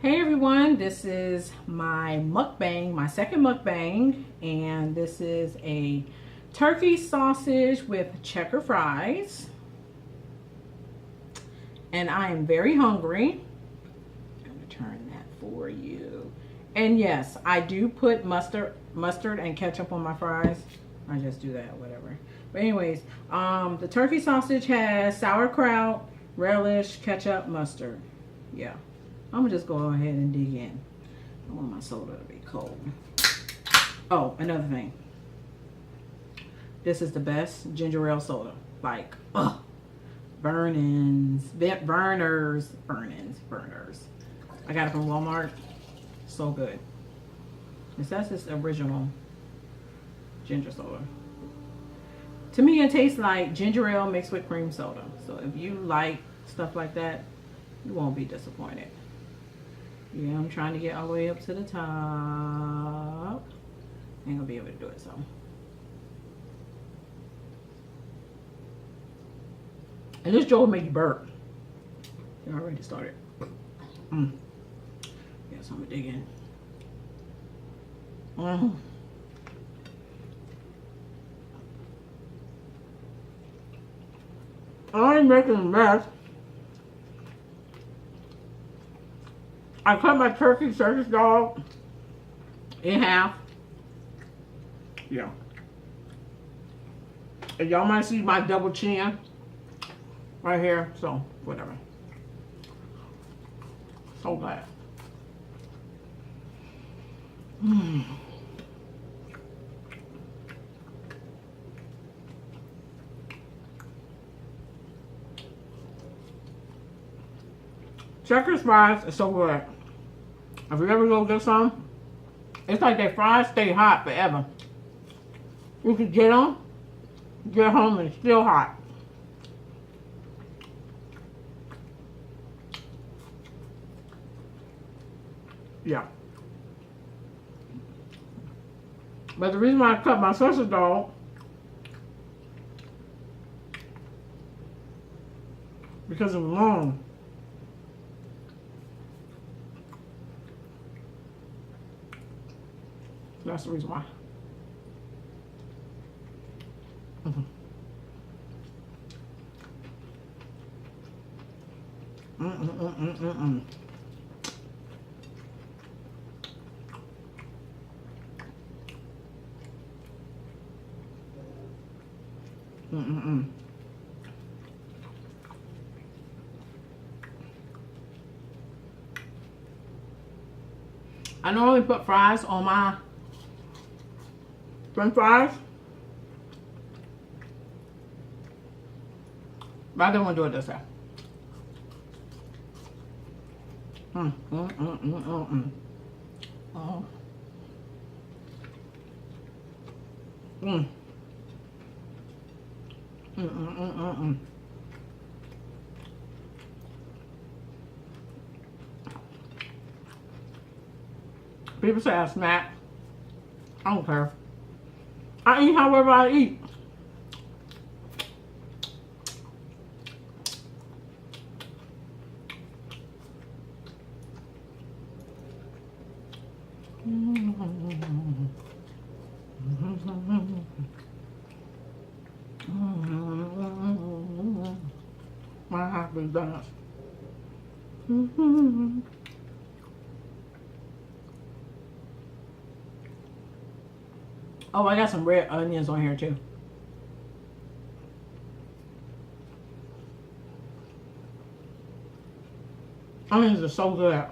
Hey everyone, this is my mukbang, my second mukbang, and this is a turkey sausage with checker fries. And I am very hungry. I'm gonna turn that for you. And yes, I do put mustard and ketchup on my fries. I just do that, whatever. But anyways, the turkey sausage has sauerkraut, relish, ketchup, mustard. Yeah. I'm gonna just go ahead and dig in. I want my soda to be cold. Oh, another thing. This is the best ginger ale soda. Like, burners. I got it from Walmart. So good. This that's just original ginger soda. To me, it tastes like ginger ale mixed with cream soda. So if you like stuff like that, you won't be disappointed. Yeah, I'm trying to get all the way up to the top. Ain't gonna be able to do it, so. And this joke will make you burp. It already started. Yeah, so I'm gonna dig in. I'm making a mess. I cut my turkey sausage dog in half. Yeah. And y'all might see my double chin right here. So, whatever. So glad. Checkers fries are so good. If you ever go get some, it's like their fries stay hot forever. You can get them, get home, and it's still hot. Yeah. But the reason why I cut my sausage dog, because it was long. That's the reason why. I normally put fries on my French fries, but I didn't want to do it this way. Oh. People say I snack. I don't care. I eat however I eat. My happy dance. Oh, I got some red onions on here too. Onions are so good.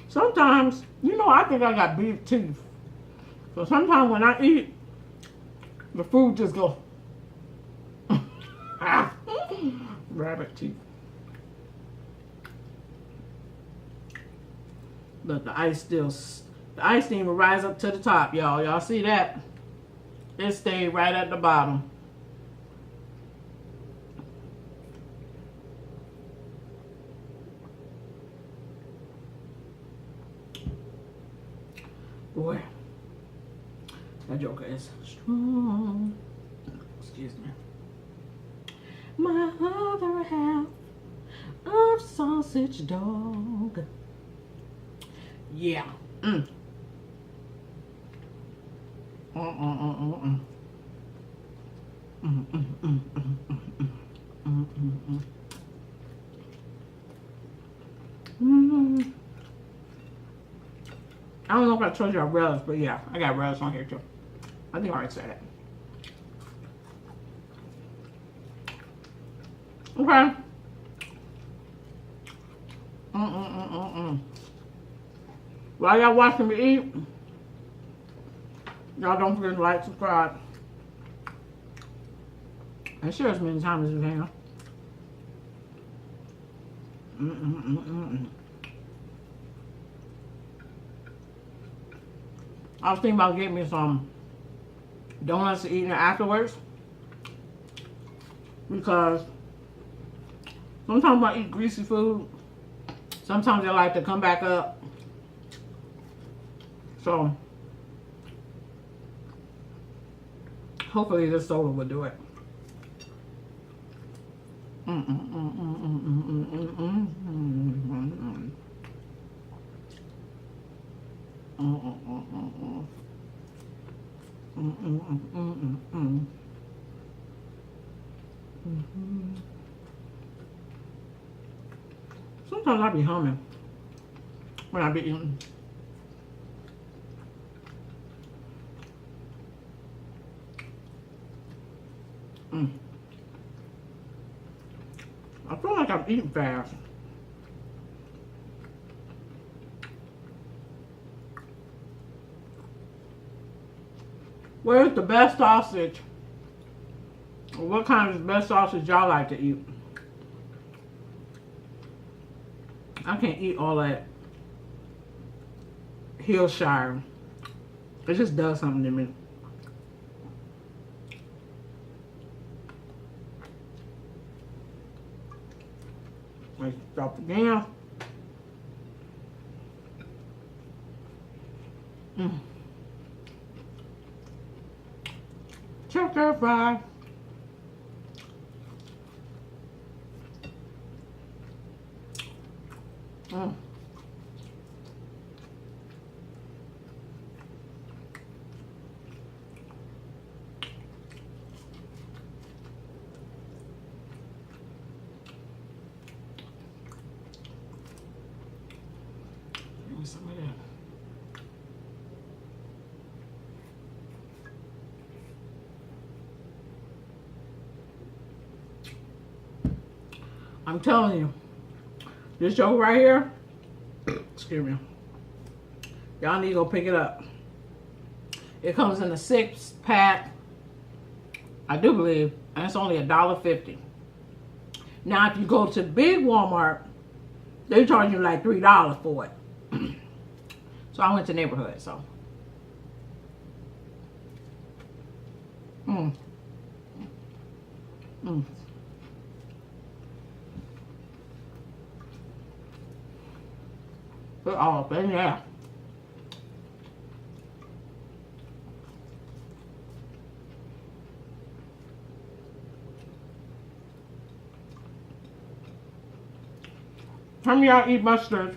Sometimes, I think I got beef teeth. So sometimes when I eat, the food just goes. Rabbit teeth. But the ice didn't even rise up to the top, y'all. Y'all see that? It stayed right at the bottom. Boy, That joker is strong. Excuse me. My other half of sausage dog. Yeah. Mm. Mm. I don't know if I told you I relish, but yeah, I got relish on here too. I think I already said it. Okay. While y'all watching me eat, y'all don't forget to like, subscribe, and share as many times as you can. I was thinking about getting me some donuts to eat afterwards, because sometimes when I eat greasy food, sometimes they like to come back up. So hopefully this soda will do it. Sometimes I be humming when I be eating. I feel like I'm eating fast. Where's the best sausage? Or what kind of the best sausage y'all like to eat? I can't eat all that Hillshire. It just does something to me. Let's drop it down. Checker fry. Give me some of that. I'm telling you, this joke right here, excuse me, y'all need to go pick it up. It comes in a 6-pack, I do believe, and it's only $1.50. Now, if you go to big Walmart, they charge you like $3 for it. So I went to neighborhood, so. Put all up in there. How many of y'all eat mustard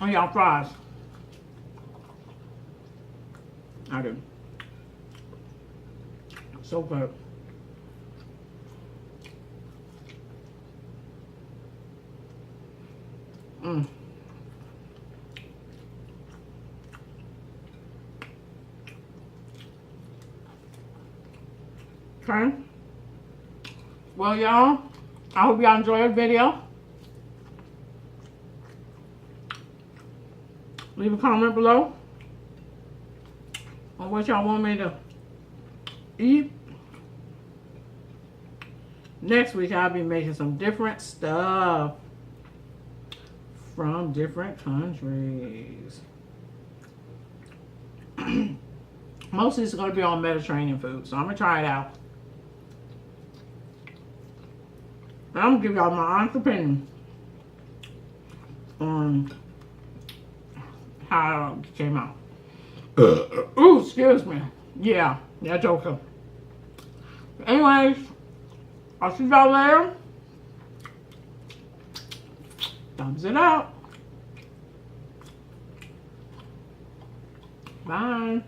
on y'all fries? I do. So good. Okay. Well, y'all, I hope y'all enjoyed the video. Leave a comment below on what y'all want me to eat. Next week, I'll be making some different stuff from different countries. Mostly it's going to be on Mediterranean food, so I'm going to try it out. And I'm going to give y'all my honest opinion on how it came out. Ooh, excuse me. Yeah, that's okay. Anyways, I'll see y'all later. Thumbs it up. Bye.